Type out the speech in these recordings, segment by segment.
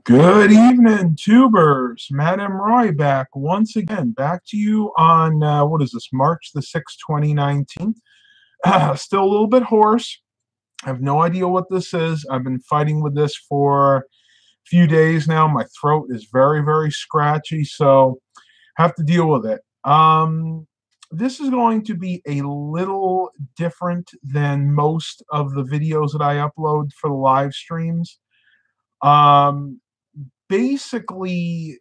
Good evening, tubers. Matt M. Roy back once again. Back to you on, what is this, March the 6th, 2019. Still a little bit hoarse. I have no idea what this is. I've been fighting with this for a few days now. My throat is very, very scratchy, so have to deal with it. This is going to be a little different than most of the videos that I upload for the live streams. Basically,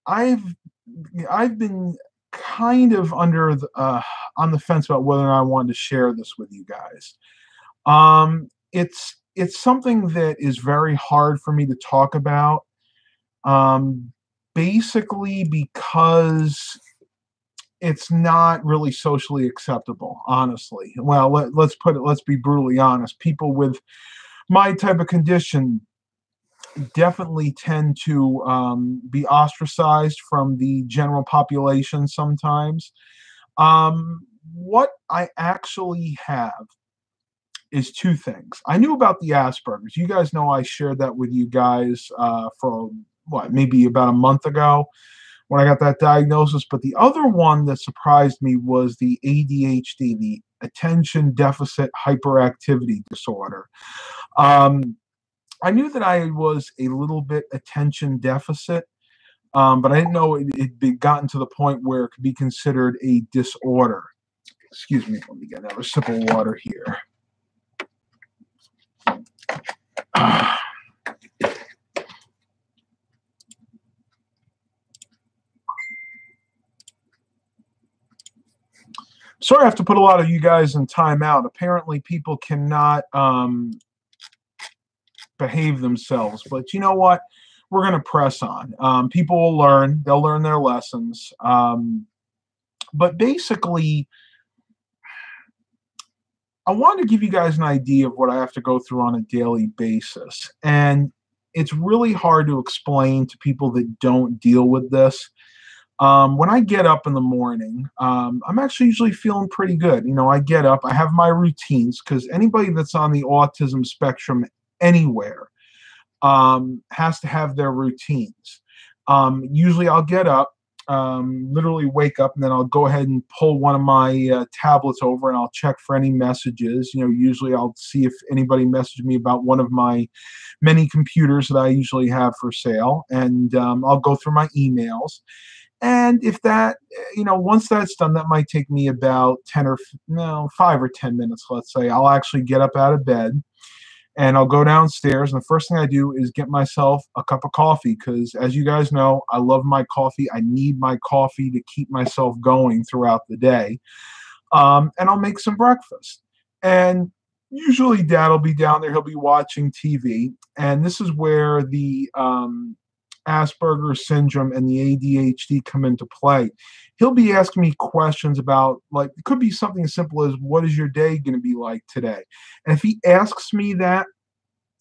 I've been kind of under the, on the fence about whether or not I wanted to share this with you guys. It's something that is very hard for me to talk about. Basically because it's not really socially acceptable, honestly. Well, let's be brutally honest. People with my type of condition definitely tend to be ostracized from the general population sometimes. What I actually have is two things. I knew about the Asperger's. You guys know I shared that with you guys for, maybe about a month ago when I got that diagnosis. But the other one that surprised me was the ADHD, the Attention Deficit Hyperactivity Disorder. I knew that I was a little bit attention deficit, but I didn't know it had gotten to the point where it could be considered a disorder. Excuse me, let me get another sip of water here. Sorry I have to put a lot of you guys in timeout. Apparently people cannot behave themselves, but you know what? We're going to press on. People will learn. They'll learn their lessons. But basically, I wanted to give you guys an idea of what I have to go through on a daily basis. And it's really hard to explain to people that don't deal with this. When I get up in the morning, I'm actually usually feeling pretty good. You know, I get up, I have my routines, because anybody that's on the autism spectrum anywhere has to have their routines. Usually I'll get up, literally wake up, and then I'll go ahead and pull one of my tablets over and I'll check for any messages. You know, usually I'll see if anybody messaged me about one of my many computers that I usually have for sale, and I'll go through my emails. And if that, once that's done, that might take me about 5 or 10 minutes, let's say. I'll actually get up out of bed and I'll go downstairs. And the first thing I do is get myself a cup of coffee, because as you guys know, I love my coffee. I need my coffee to keep myself going throughout the day. And I'll make some breakfast. And usually Dad will be down there. He'll be watching TV. And this is where the Asperger's syndrome and the ADHD come into play. He'll be asking me questions about, like, it could be something as simple as, what is your day going to be like today? And if he asks me that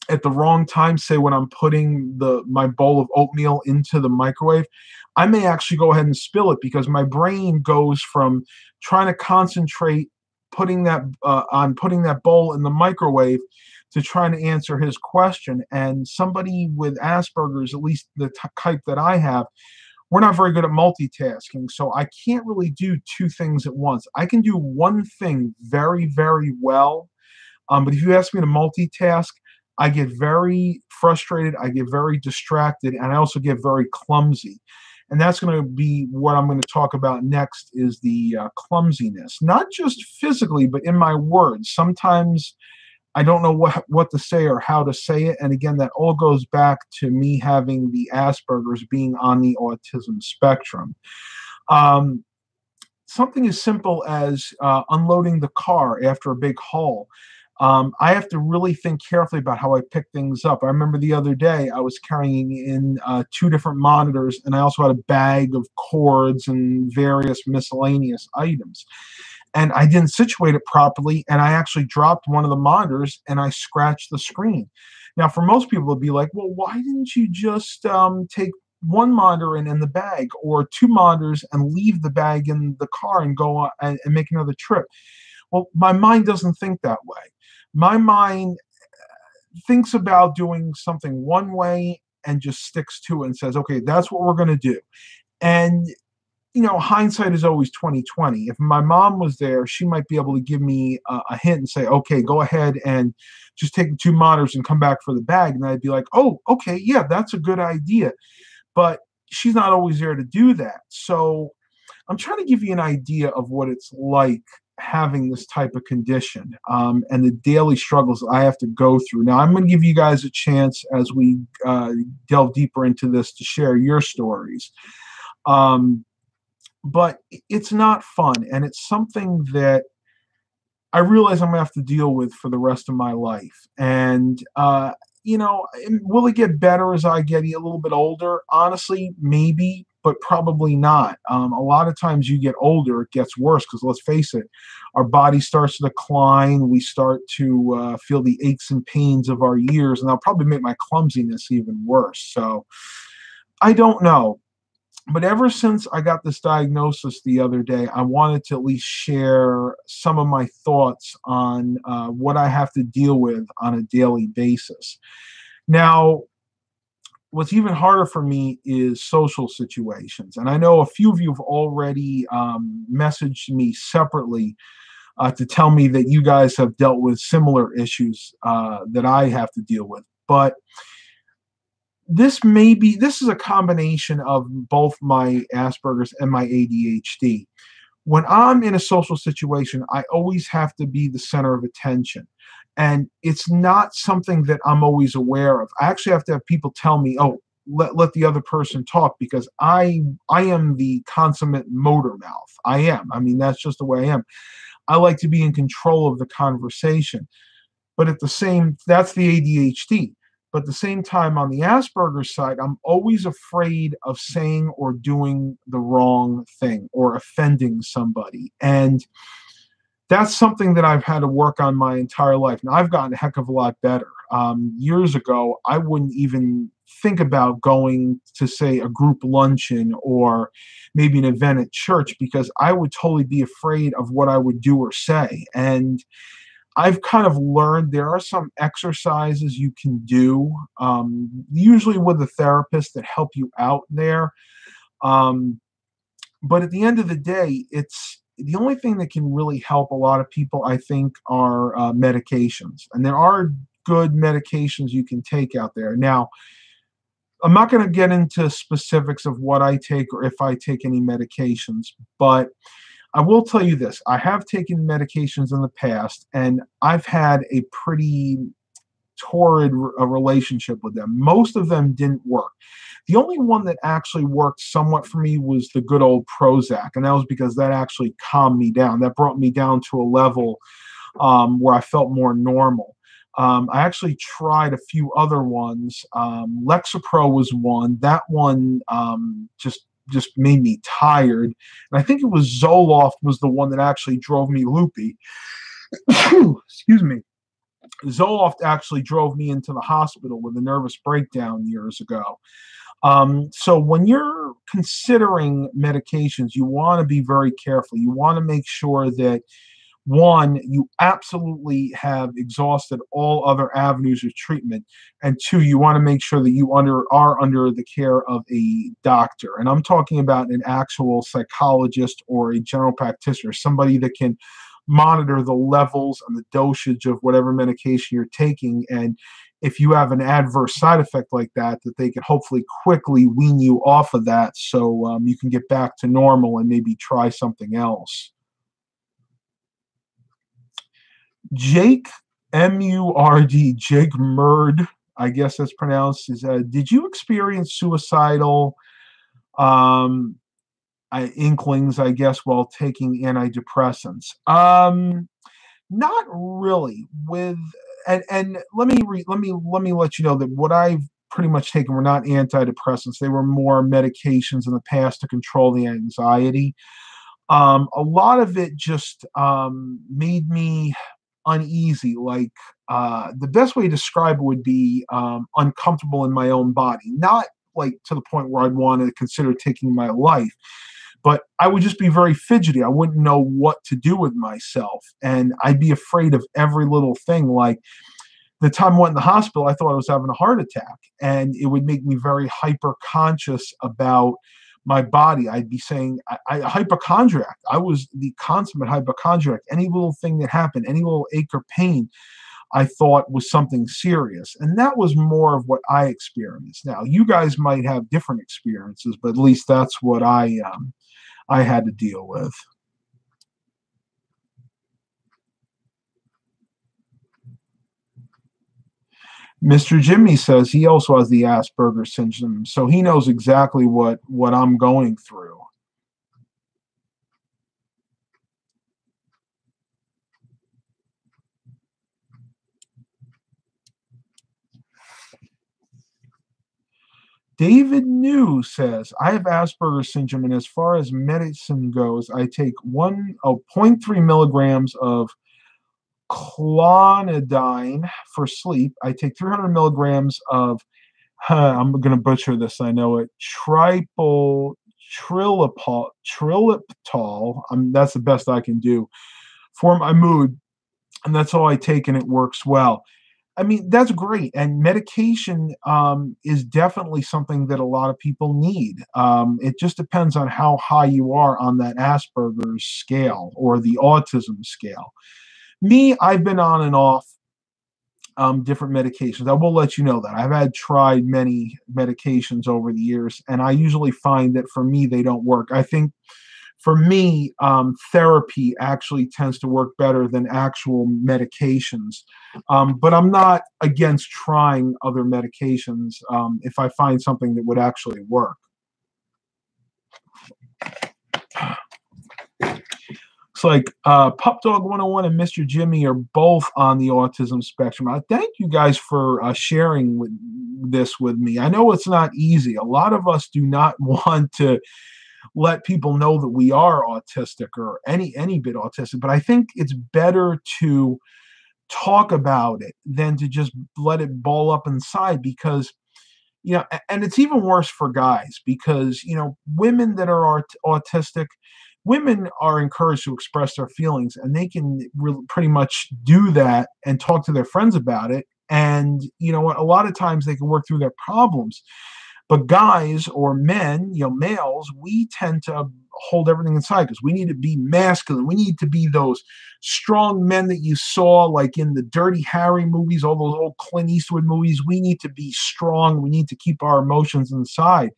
at the wrong time, say when I'm putting my bowl of oatmeal into the microwave, I may actually go ahead and spill it, because my brain goes from trying to concentrate putting that bowl in the microwave to trying to answer his question. And somebody with Asperger's, at least the type that I have, we're not very good at multitasking. So I can't really do two things at once. I can do one thing very, very well. But if you ask me to multitask, I get very frustrated. I get very distracted. And I also get very clumsy. And that's going to be what I'm going to talk about next, is the clumsiness. Not just physically, but in my words. Sometimes I don't know what to say or how to say it. And again, that all goes back to me having the Asperger's, being on the autism spectrum. Something as simple as unloading the car after a big haul. I have to really think carefully about how I pick things up. I remember the other day I was carrying in 2 different monitors, and I also had a bag of cords and various miscellaneous items. And I didn't situate it properly, and I actually dropped one of the monitors, and I scratched the screen. Now, for most people, it'd be like, well, why didn't you just take one monitor in the bag, or 2 monitors and leave the bag in the car and go on and make another trip? Well, my mind doesn't think that way. My mind thinks about doing something one way and just sticks to it and says, okay, that's what we're going to do. And hindsight is always 2020. If my mom was there, she might be able to give me a hint and say, okay, go ahead and just take the 2 monitors and come back for the bag. And I'd be like, oh, okay, yeah, that's a good idea. But she's not always there to do that. So I'm trying to give you an idea of what it's like having this type of condition, and the daily struggles I have to go through. Now, I'm going to give you guys a chance as we delve deeper into this to share your stories. But it's not fun, and it's something that I realize I'm going to have to deal with for the rest of my life. And, will it get better as I get a little bit older? Honestly, maybe, but probably not. A lot of times you get older, it gets worse because let's face it, our body starts to decline. We start to feel the aches and pains of our years, and that'll probably make my clumsiness even worse. So I don't know. But ever since I got this diagnosis the other day, I wanted to at least share some of my thoughts on what I have to deal with on a daily basis. Now, what's even harder for me is social situations. And I know a few of you have already messaged me separately to tell me that you guys have dealt with similar issues that I have to deal with. But this is a combination of both my Asperger's and my ADHD. When I'm in a social situation, I always have to be the center of attention. And it's not something that I'm always aware of. I actually have to have people tell me, oh, let the other person talk, because I am the consummate motor mouth. I am. I mean, that's just the way I am. I like to be in control of the conversation. But that's the ADHD. But at the same time, on the Asperger's side, I'm always afraid of saying or doing the wrong thing or offending somebody. And that's something that I've had to work on my entire life. Now, I've gotten a heck of a lot better. Years ago, I wouldn't even think about going to, say, a group luncheon or maybe an event at church because I would totally be afraid of what I would do or say. And I've kind of learned there are some exercises you can do, usually with a therapist, that help you out there. But at the end of the day, it's the only thing that can really help a lot of people, I think, are medications. And there are good medications you can take out there. Now, I'm not going to get into specifics of what I take or if I take any medications, but I will tell you this. I have taken medications in the past, and I've had a pretty torrid relationship with them. Most of them didn't work. The only one that actually worked somewhat for me was the good old Prozac, and that was because that actually calmed me down. That brought me down to a level where I felt more normal. I actually tried a few other ones. Lexapro was one. That one just made me tired. And I think it was Zoloft was the one that actually drove me loopy. Excuse me. Zoloft actually drove me into the hospital with a nervous breakdown years ago. So when you're considering medications, you want to be very careful. You want to make sure that, one, you absolutely have exhausted all other avenues of treatment, and two, you want to make sure that you are under the care of a doctor. And I'm talking about an actual psychologist or a general practitioner, somebody that can monitor the levels and the dosage of whatever medication you're taking. And if you have an adverse side effect like that, that they can hopefully quickly wean you off of that so you can get back to normal and maybe try something else. Jake, M-U-R-D, Jake Murd, I guess that's pronounced, is, did you experience suicidal inklings, I guess, while taking antidepressants? Not really. And let me let you know that what I've pretty much taken were not antidepressants. They were more medications in the past to control the anxiety. A lot of it just made me uneasy. Like the best way to describe it would be uncomfortable in my own body. Not like to the point where I'd want to consider taking my life, but I would just be very fidgety. I wouldn't know what to do with myself, and I'd be afraid of every little thing. Like the time I went in the hospital, I thought I was having a heart attack, and it would make me very hyper conscious about my body. I'd be saying, I hypochondriac. I was the consummate hypochondriac. Any little thing that happened, any little ache or pain, I thought was something serious. And that was more of what I experienced. Now, you guys might have different experiences, but at least that's what I had to deal with. Mr. Jimmy says he also has the Asperger's syndrome, so he knows exactly what I'm going through. David New says, I have Asperger's syndrome, and as far as medicine goes, I take 0.3 milligrams of clonidine for sleep. I take 300 milligrams of, I'm going to butcher this, I know it, trilipitol. That's the best I can do for my mood, and that's all I take, and it works well. I mean, that's great. And medication is definitely something that a lot of people need. It just depends on how high you are on that Asperger's scale or the autism scale. Me, I've been on and off different medications. I will let you know that. I've tried many medications over the years, and I usually find that for me, they don't work. I think for me, therapy actually tends to work better than actual medications. But I'm not against trying other medications if I find something that would actually work. It's like Pup Dog 101 and Mr. Jimmy are both on the autism spectrum. I thank you guys for sharing this with me. I know it's not easy. A lot of us do not want to let people know that we are autistic or any bit autistic, but I think it's better to talk about it than to just let it ball up inside, because and it's even worse for guys, because women that are autistic, women are encouraged to express their feelings, and they can pretty much do that and talk to their friends about it, and a lot of times they can work through their problems. But guys or men, males, we tend to hold everything inside because we need to be masculine. We need to be those strong men that you saw like in the Dirty Harry movies, all those old Clint Eastwood movies. We need to be strong. We need to keep our emotions inside.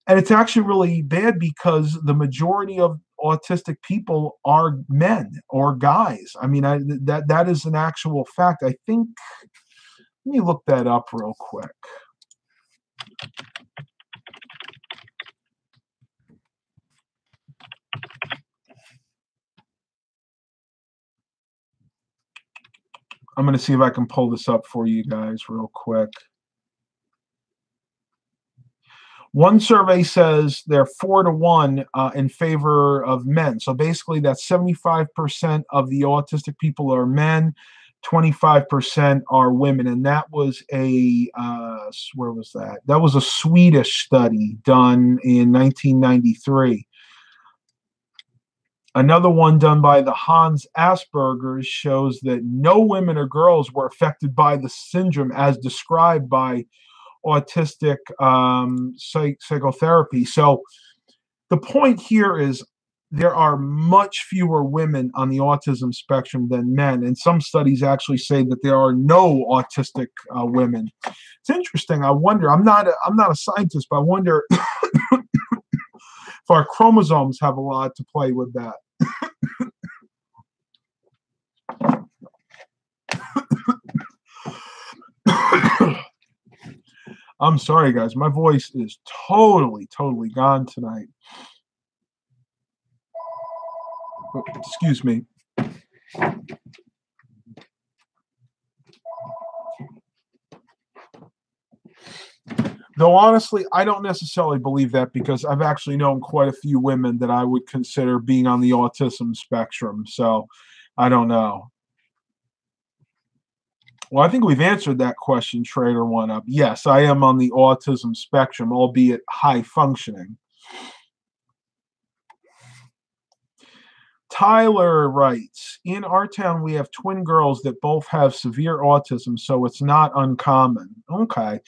And it's actually really bad because the majority of autistic people are men or guys. I mean, that is an actual fact. I think, let me look that up real quick. I'm going to see if I can pull this up for you guys real quick. One survey says they're 4-1 in favor of men. So basically that's 75% of the autistic people are men, 25% are women. And that was where was that? That was a Swedish study done in 1993. Another one done by the Hans Asperger's shows that no women or girls were affected by the syndrome as described by autistic psychotherapy. So the point here is there are much fewer women on the autism spectrum than men, and some studies actually say that there are no autistic women. It's interesting. I wonder. I'm not a scientist, but I wonder if our chromosomes have a lot to play with that. I'm sorry, guys. My voice is totally gone tonight. Oh, excuse me. Though honestly, I don't necessarily believe that, because I've actually known quite a few women that I would consider being on the autism spectrum. So I don't know. Well, I think we've answered that question, Trader One Up. Yes, I am on the autism spectrum, albeit high functioning. Tyler writes, in our town, we have twin girls that both have severe autism, so it's not uncommon. Okay.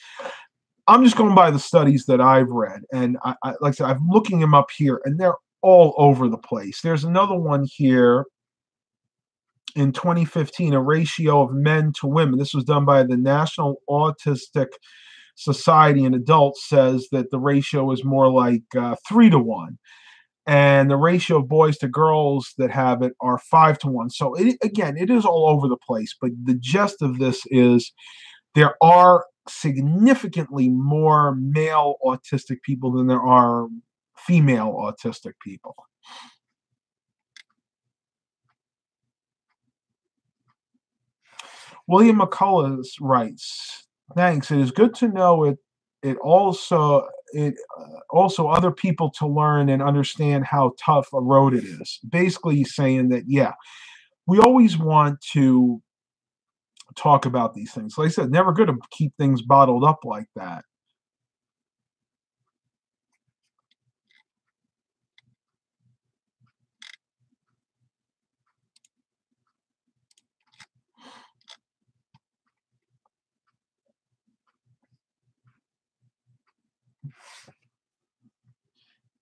I'm just going by the studies that I've read. And like I said, I'm looking them up here, and they're all over the place. There's another one here in 2015, a ratio of men to women. This was done by the National Autistic Society in adults, says that the ratio is more like 3 to 1. And the ratio of boys to girls that have it are 5 to 1. So again, it is all over the place. But the gist of this is there are significantly more male autistic people than there are female autistic people. William McCullough writes, thanks. It is good to know it also other people to learn and understand how tough a road it is. Basically saying that, yeah, we always want to talk about these things. Like I said, never good to keep things bottled up like that.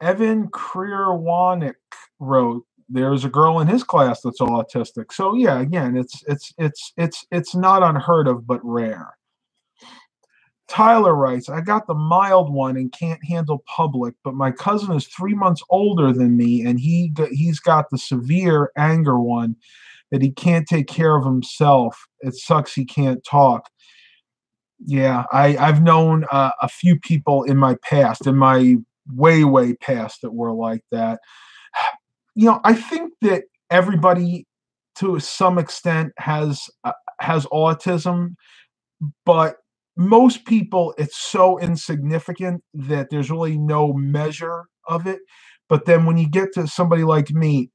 Evan Kreerwanik wrote, "There's a girl in his class that's autistic." So yeah, again, it's not unheard of, but rare. Tyler writes, I got the mild one and can't handle public, but my cousin is 3 months older than me, and he's got the severe anger one that he can't take care of himself. It sucks he can't talk. Yeah, I've known a few people in my past, in my way past, that were like that. I think that everybody, to some extent, has autism, but most people, it's so insignificant that there's really no measure of it. But then when you get to somebody like me,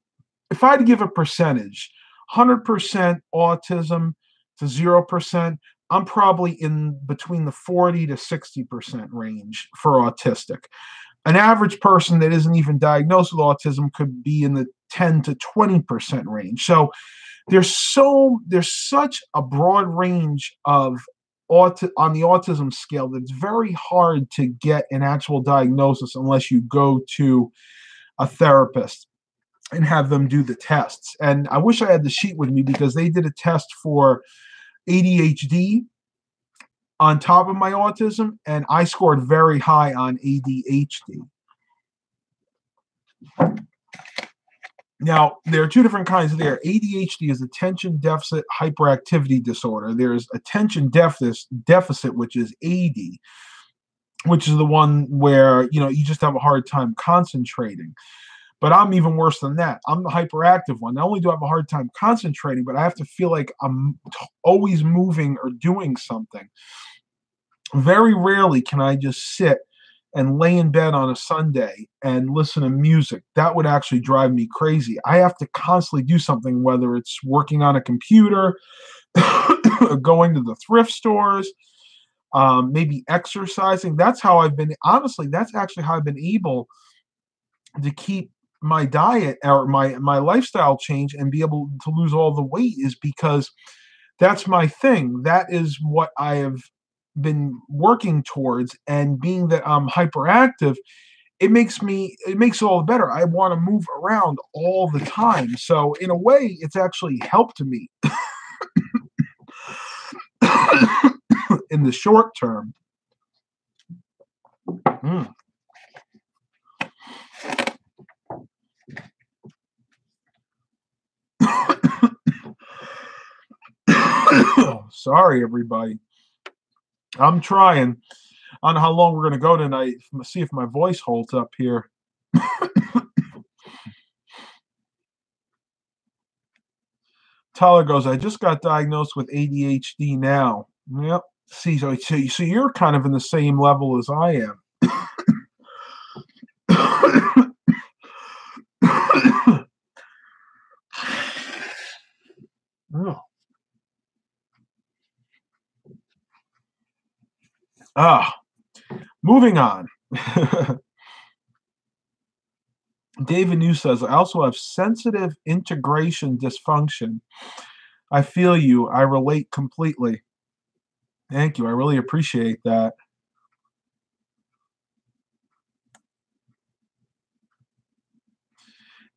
if I had to give a percentage, 100% autism to 0%, I'm probably in between the 40 to 60% range for autistic. An average person that isn't even diagnosed with autism could be in the 10 to 20% range. So there's such a broad range of on the autism scale that it's very hard to get an actual diagnosis unless you go to a therapist and have them do the tests. And I wish I had the sheet with me, because they did a test for ADHD on top of my autism, and I scored very high on ADHD. Now, there are two different kinds there. ADHD is attention deficit hyperactivity disorder. There's attention deficit, which is AD, which is the one where, you just have a hard time concentrating. But I'm even worse than that. I'm the hyperactive one. Not only do I have a hard time concentrating, but I have to feel like I'm always moving or doing something. Very rarely can I just sit and lay in bed on a Sunday and listen to music. That would actually drive me crazy. I have to constantly do something, whether it's working on a computer, going to the thrift stores, maybe exercising. That's actually how I've been able to keep my diet or my lifestyle change and be able to lose all the weight, is because that's my thing. That is what I have been working towards. And being that I'm hyperactive, it makes it all better. I want to move around all the time. So in a way, it's actually helped me in the short term. Mm. Sorry, everybody. I'm trying. I don't know how long we're going to go tonight. Let's see if my voice holds up here. Tyler goes, I just got diagnosed with ADHD now. Yep. See, so you're kind of in the same level as I am. Oh. Moving on. David New says, I also have sensitive integration dysfunction. I feel you. I relate completely. Thank you. I really appreciate that.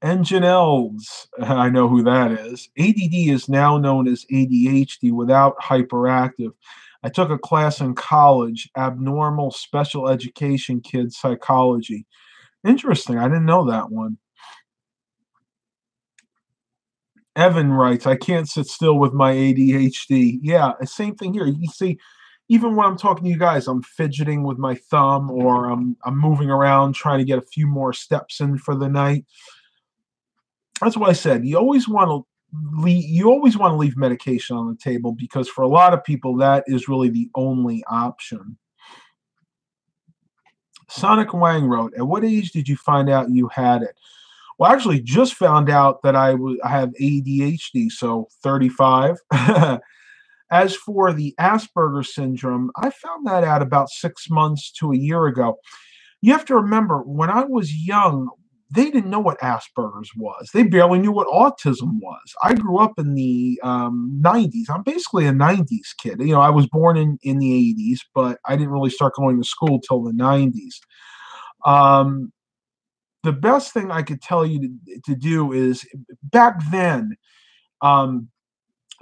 And Janelle's, I know who that is. ADD is now known as ADHD without hyperactive. I took a class in college, abnormal special education kids psychology. Interesting. I didn't know that one. Evan writes, I can't sit still with my ADHD. Yeah, same thing here. You see, even when I'm talking to you guys, I'm fidgeting with my thumb or I'm moving around trying to get a few more steps in for the night. That's why I said you always want to leave medication on the table because for a lot of people that is really the only option. Sonic Wang wrote, at what age did you find out you had it? Well, I actually just found out that I have ADHD, so 35. As for the Asperger's syndrome, I found that out about 6 months to a year ago. You have to remember, when I was young, they didn't know what Asperger's was. They barely knew what autism was. I grew up in the 90s. I'm basically a 90s kid. You know, I was born in the 80s, but I didn't really start going to school till the 90s. The best thing I could tell you to do is back then,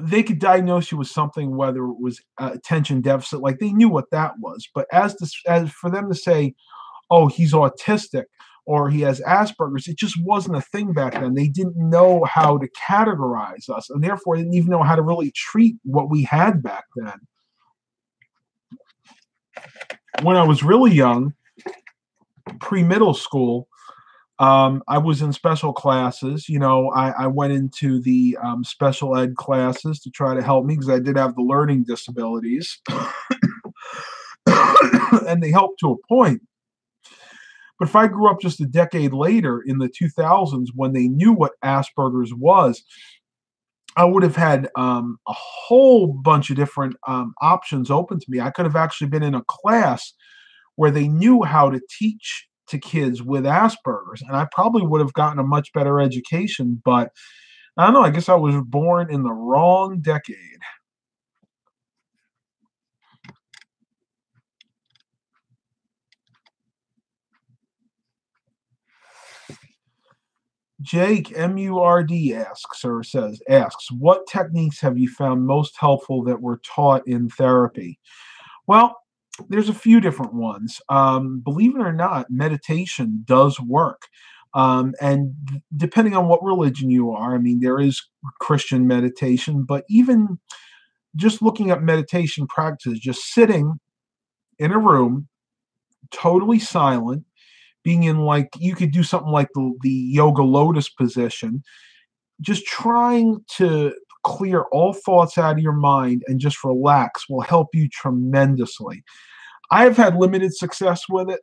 they could diagnose you with something, whether it was attention deficit, like they knew what that was. But as for them to say, oh, he's autistic or he has Asperger's, it just wasn't a thing back then. They didn't know how to categorize us, and therefore they didn't even know how to really treat what we had back then. When I was really young, pre-middle school, I was in special classes. You know, I went into the special ed classes to try to help me because I did have the learning disabilities, and they helped to a point. But if I grew up just a decade later in the 2000s when they knew what Asperger's was, I would have had a whole bunch of different options open to me. I could have actually been in a class where they knew how to teach to kids with Asperger's, and I probably would have gotten a much better education. But I don't know, I guess I was born in the wrong decade. Jake Murd asks, what techniques have you found most helpful that were taught in therapy? Well, there's a few different ones. Believe it or not, meditation does work. And depending on what religion you are, I mean, there is Christian meditation, but even just looking at meditation practices, just sitting in a room, totally silent, being in, like, you could do something like the yoga lotus position, just trying to clear all thoughts out of your mind and just relax will help you tremendously. I've had limited success with it,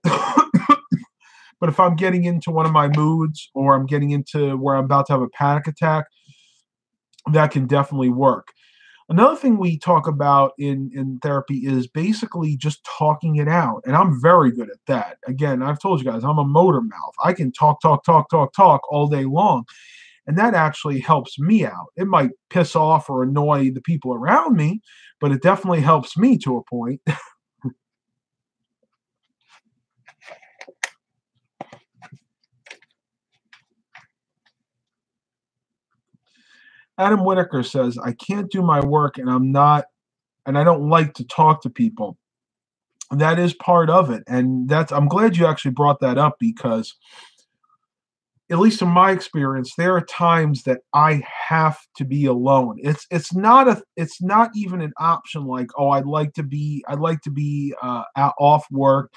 but if I'm getting into one of my moods or I'm getting into where I'm about to have a panic attack, that can definitely work. Another thing we talk about in therapy is basically just talking it out. And I'm very good at that. Again, I've told you guys, I'm a motor mouth. I can talk all day long. And that actually helps me out. It might piss off or annoy the people around me, but it definitely helps me to a point. Adam Whitaker says, I can't do my work and I don't like to talk to people. That is part of it. And I'm glad you actually brought that up because, at least in my experience, there are times that I have to be alone. It's not even an option like, oh, I'd like to be off work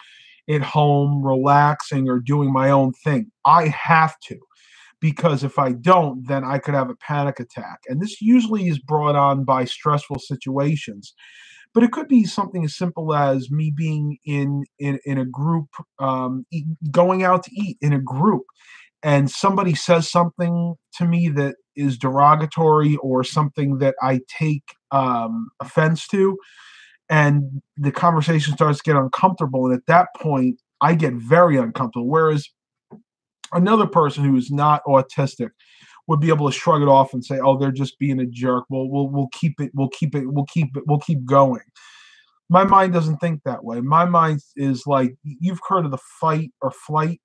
at home, relaxing or doing my own thing. I have to, because if I don't, then I could have a panic attack. And this usually is brought on by stressful situations. But it could be something as simple as me being in a group, going out to eat in a group, and somebody says something to me that is derogatory or something that I take offense to, and the conversation starts to get uncomfortable. And at that point, I get very uncomfortable. Whereas Another person who is not autistic would be able to shrug it off and say, "Oh, they're just being a jerk. We'll keep it. We'll keep going." My mind doesn't think that way. My mind is like, you've heard of the fight or flight.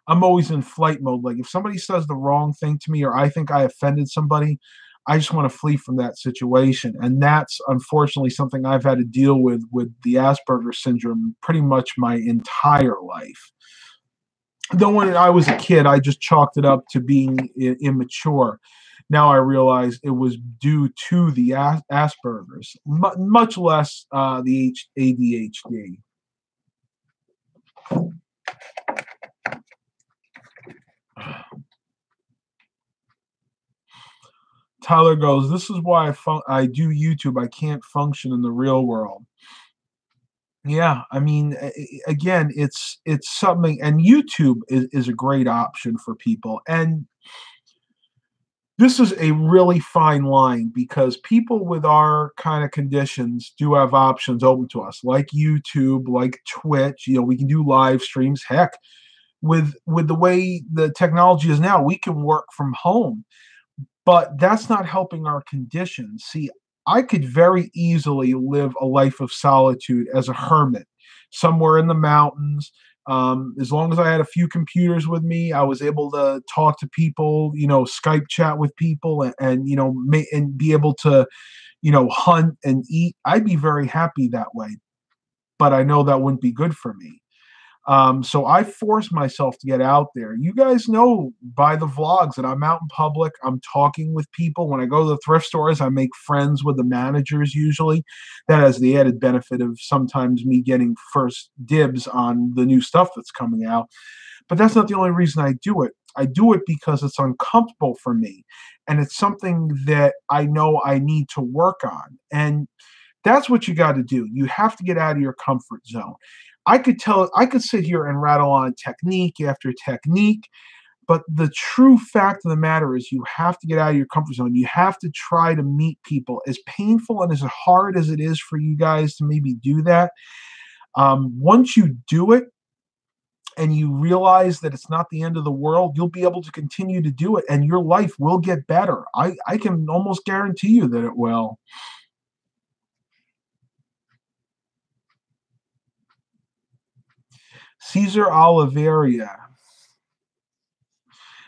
I'm always in flight mode. Like if somebody says the wrong thing to me or I think I offended somebody, I just want to flee from that situation. And that's unfortunately something I've had to deal with the Asperger's syndrome pretty much my entire life. Though when I was a kid, I just chalked it up to being immature. Now I realize it was due to the Asperger's, much less the ADHD. Tyler goes, "This is why I do YouTube. I can't function in the real world." Yeah, I mean, again, it's something, and YouTube is a great option for people. And this is a really fine line because people with our kind of conditions do have options open to us, like YouTube, like Twitch. You know, we can do live streams. Heck, with the way the technology is now, we can work from home. But that's not helping our condition. See, I could very easily live a life of solitude as a hermit somewhere in the mountains. As long as I had a few computers with me, I was able to talk to people, you know, Skype chat with people, and you know, and be able to, you know, hunt and eat. I'd be very happy that way. But I know that wouldn't be good for me. So I force myself to get out there. You guys know by the vlogs that I'm out in public. I'm talking with people. When I go to the thrift stores, I make friends with the managers usually. That has the added benefit of sometimes me getting first dibs on the new stuff that's coming out. But that's not the only reason I do it. I do it because it's uncomfortable for me. And it's something that I know I need to work on. And that's what you got to do. You have to get out of your comfort zone. I could sit here and rattle on technique after technique, but the true fact of the matter is you have to get out of your comfort zone. You have to try to meet people. As painful and as hard as it is for you guys to maybe do that, once you do it and you realize that it's not the end of the world, you'll be able to continue to do it and your life will get better. I can almost guarantee you that it will. Caesar Oliveria.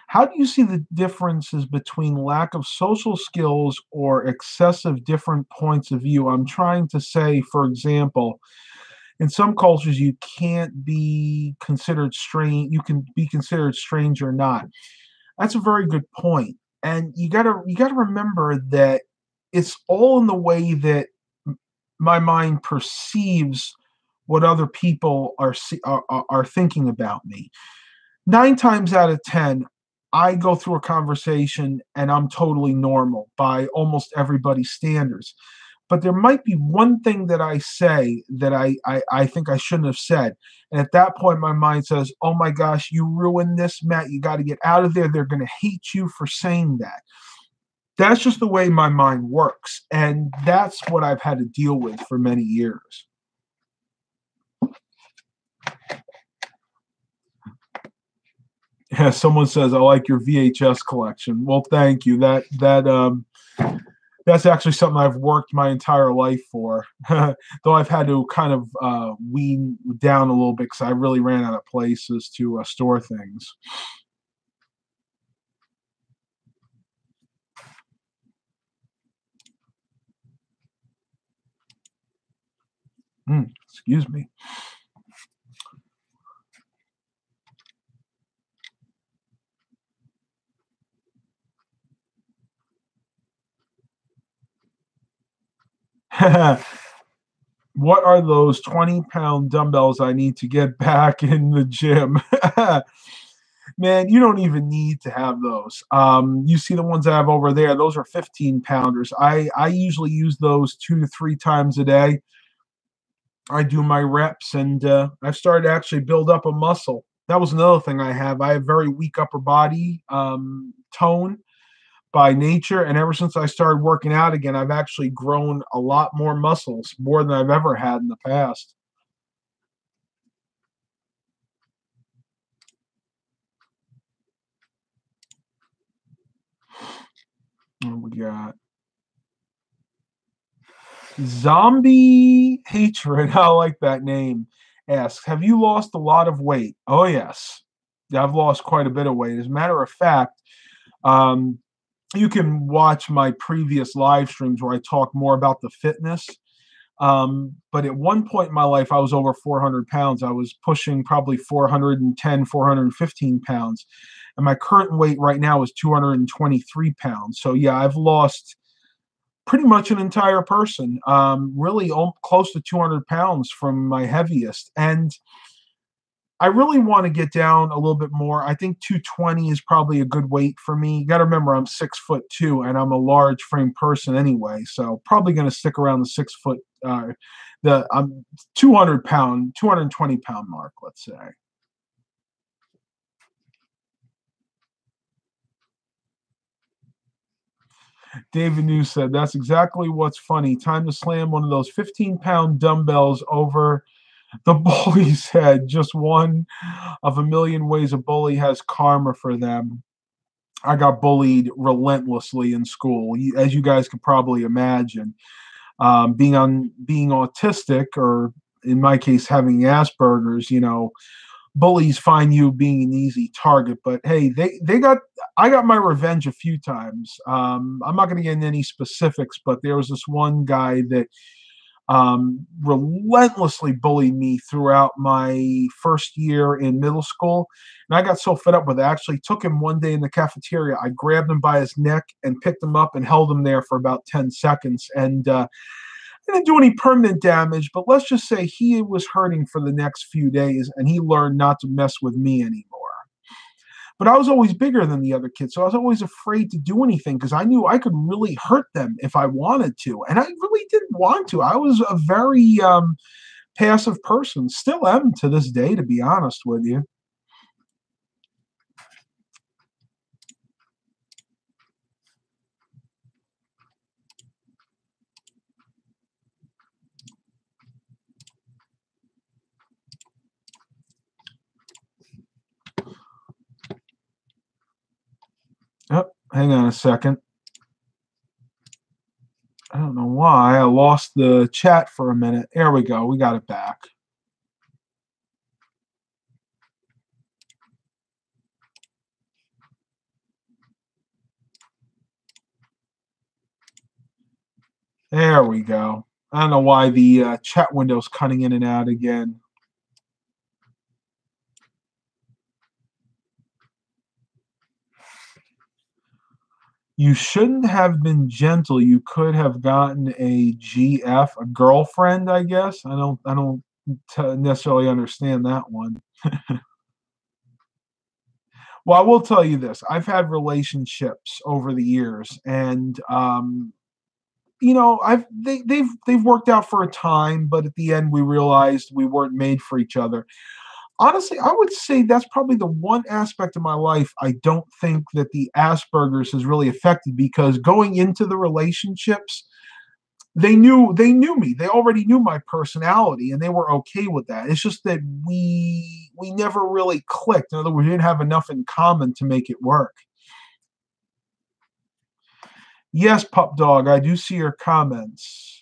How do you see the differences between lack of social skills or excessive different points of view? I'm trying to say, for example, in some cultures you can't be considered strange. You can be considered strange or not. That's a very good point. And you gotta remember that it's all in the way that my mind perceives what other people are thinking about me. 9 times out of 10, I go through a conversation and I'm totally normal by almost everybody's standards. But there might be one thing that I say that I think I shouldn't have said. And at that point, my mind says, oh my gosh, you ruined this, Matt. You got to get out of there. They're going to hate you for saying that. That's just the way my mind works. And that's what I've had to deal with for many years. Yeah, someone says I like your VHS collection. Well, thank you. That's actually something I've worked my entire life for. Though I've had to kind of wean down a little bit because I really ran out of places to store things. Excuse me. What are those 20-pound dumbbells I need to get back in the gym? Man, you don't even need to have those. You see the ones I have over there, those are 15-pounders. I usually use those 2 to 3 times a day. I do my reps, and I've started to actually build up a muscle. That was another thing I have. I have very weak upper body tone by nature, and ever since I started working out again, I've actually grown a lot more muscles, more than I've ever had in the past. What we got? Zombie Hatred. I like that name. Asks, have you lost a lot of weight? Oh, yes. Yeah, I've lost quite a bit of weight. As a matter of fact, um, you can watch my previous live streams where I talk more about the fitness. But at one point in my life, I was over 400 pounds. I was pushing probably 410, 415 pounds. And my current weight right now is 223 pounds. So, yeah, I've lost pretty much an entire person, really close to 200 pounds from my heaviest. And I really want to get down a little bit more. I think 220 is probably a good weight for me. You got to remember, I'm 6'2", and I'm a large frame person anyway. So probably going to stick around the 6 foot, the 200 pound, 220 pound mark, let's say. David News said, that's exactly what's funny. Time to slam one of those 15-pound dumbbells over the bully's head. Just one of a million ways a bully has karma for them. I got bullied relentlessly in school, as you guys could probably imagine. Being autistic, or in my case, having Asperger's, bullies find you being an easy target. But hey, I got my revenge a few times. I'm not going to get into any specifics, but there was this one guy that relentlessly bullied me throughout my first year in middle school. And I got so fed up with it, I actually took him one day in the cafeteria. I grabbed him by his neck and picked him up and held him there for about 10 seconds. And I didn't do any permanent damage, but let's just say he was hurting for the next few days, and he learned not to mess with me anymore. But I was always bigger than the other kids, so I was always afraid to do anything because I knew I could really hurt them if I wanted to, and I really didn't want to. I was a very passive person, still am to this day, to be honest with you. Oh, hang on a second. I don't know why I lost the chat for a minute. There we go. We got it back. There we go. I don't know why the chat window's cutting in and out again. You shouldn't have been gentle. You could have gotten a GF, a girlfriend, I guess. I don't necessarily understand that one. Well, I will tell you this. I've had relationships over the years, and they've worked out for a time, but at the end we realized we weren't made for each other. Honestly, I would say that's probably the one aspect of my life I don't think that the Asperger's has really affected, because going into the relationships, they knew me. They already knew my personality, and they were okay with that. It's just that we never really clicked. In other words, we didn't have enough in common to make it work. Yes, Pup Dog, I do see your comments.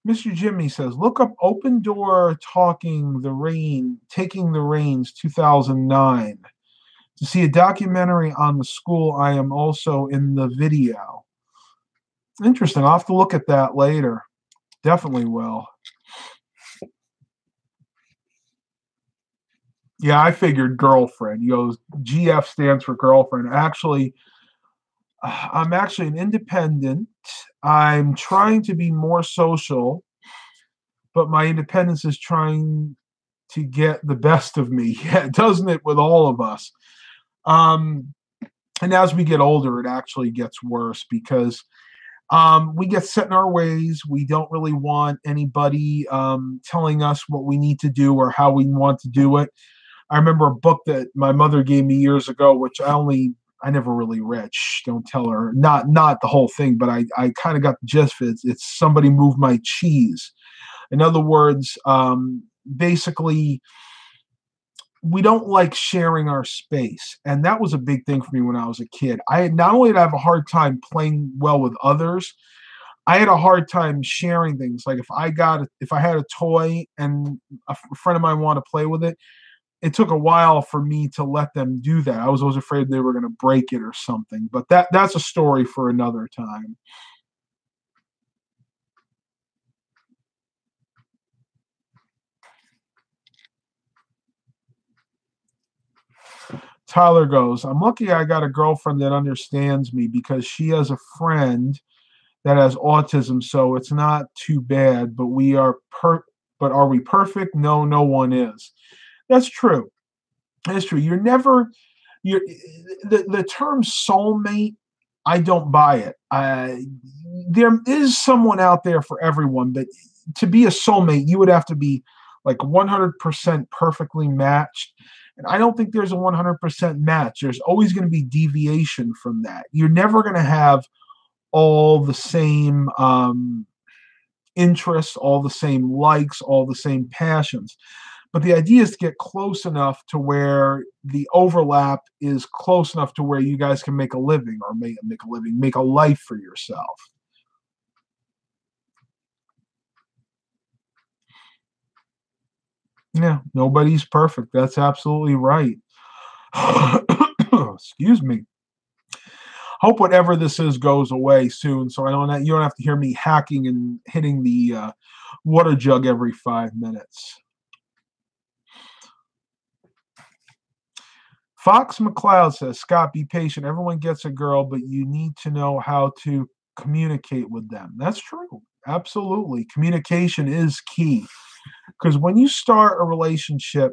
Mr. Jimmy says, look up Open Door Taking the Reins 2009 to see a documentary on the school. I am also in the video. Interesting. I'll have to look at that later. Definitely will. Yeah, I figured girlfriend. He goes, GF stands for girlfriend. Actually, I'm actually an independent. I'm trying to be more social, but my independence is trying to get the best of me. Yeah, doesn't it, with all of us? And as we get older, it actually gets worse, because we get set in our ways. We don't really want anybody telling us what we need to do or how we want to do it. I remember a book that my mother gave me years ago, which I only I never really read. Shh, don't tell her. Not the whole thing, but I kind of got the gist of it. It's somebody moved my cheese. In other words, basically, we don't like sharing our space, and that was a big thing for me when I was a kid. I had not only did I have a hard time playing well with others, I had a hard time sharing things. Like if I had a toy and a friend of mine wanted to play with it, it took a while for me to let them do that. I was always afraid they were going to break it or something. But that's a story for another time. Tyler goes, I'm lucky I got a girlfriend that understands me because she has a friend that has autism, so it's not too bad. But are we perfect? No, no one is. That's true. That's true. You're the term soulmate. I don't buy it. There is someone out there for everyone, but to be a soulmate, you would have to be like 100% perfectly matched. And I don't think there's a 100% match. There's always going to be deviation from that. You're never going to have all the same interests, all the same likes, all the same passions. But the idea is to get close enough to where the overlap is close enough to where you guys can make a living or make a life for yourself. Yeah, nobody's perfect. That's absolutely right. Excuse me. Hope whatever this is goes away soon, so you don't have to hear me hacking and hitting the water jug every 5 minutes. Fox McCloud says, Scott, be patient. Everyone gets a girl, but you need to know how to communicate with them. That's true. Absolutely. Communication is key. Because when you start a relationship,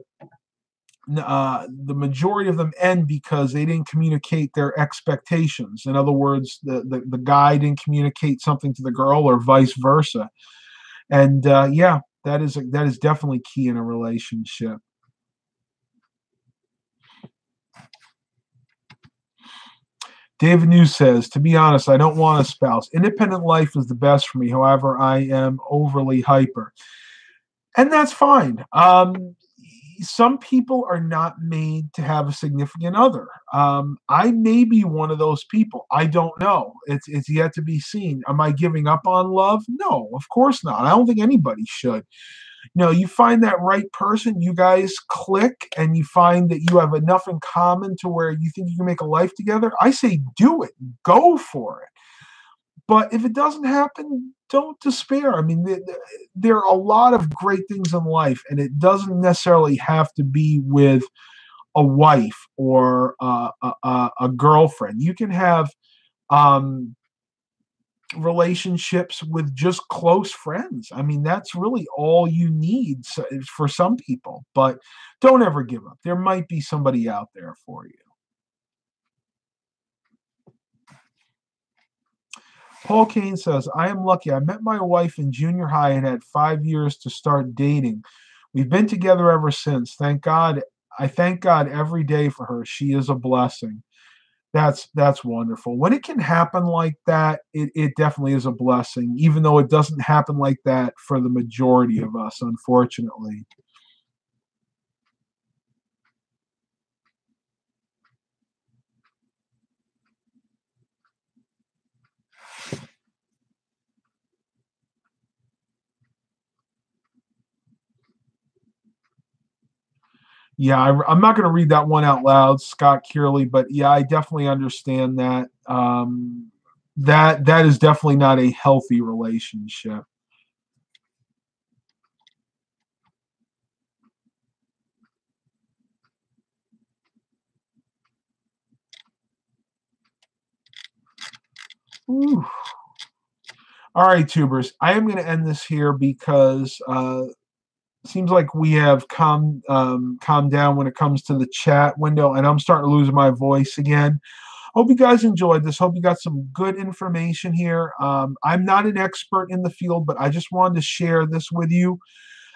the majority of them end because they didn't communicate their expectations. In other words, the guy didn't communicate something to the girl or vice versa. And yeah, that is definitely key in a relationship. David News says, to be honest, I don't want a spouse. Independent life is the best for me. However, I am overly hyper. And that's fine. Some people are not made to have a significant other. I may be one of those people. I don't know. It's yet to be seen. Am I giving up on love? No, of course not. I don't think anybody should. You find that right person, you guys click, and you find that you have enough in common to where you think you can make a life together. I say do it. Go for it. But if it doesn't happen, don't despair. I mean, there are a lot of great things in life, and it doesn't necessarily have to be with a wife or a girlfriend. You can have relationships with just close friends. I mean, that's really all you need for some people. But don't ever give up. There might be somebody out there for you. Paul Kane says, I am lucky. I met my wife in junior high and had 5 years to start dating. We've been together ever since. Thank God. I thank God every day for her. She is a blessing. That's wonderful. When it can happen like that, it definitely is a blessing, even though it doesn't happen like that for the majority of us, unfortunately. Yeah, I'm not going to read that one out loud, Scott Kearley, but yeah, I definitely understand that. That is definitely not a healthy relationship. Ooh. All right, tubers. I am going to end this here because it seems like we have calmed down when it comes to the chat window, and I'm starting to lose my voice again. Hope you guys enjoyed this. Hope you got some good information here. I'm not an expert in the field, but I just wanted to share this with you.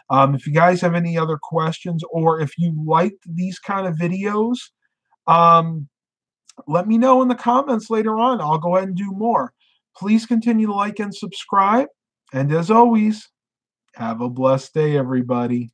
If you guys have any other questions, or if you liked these kind of videos, um, let me know in the comments later on. I'll go ahead and do more. Please continue to like and subscribe. And as always, have a blessed day, everybody.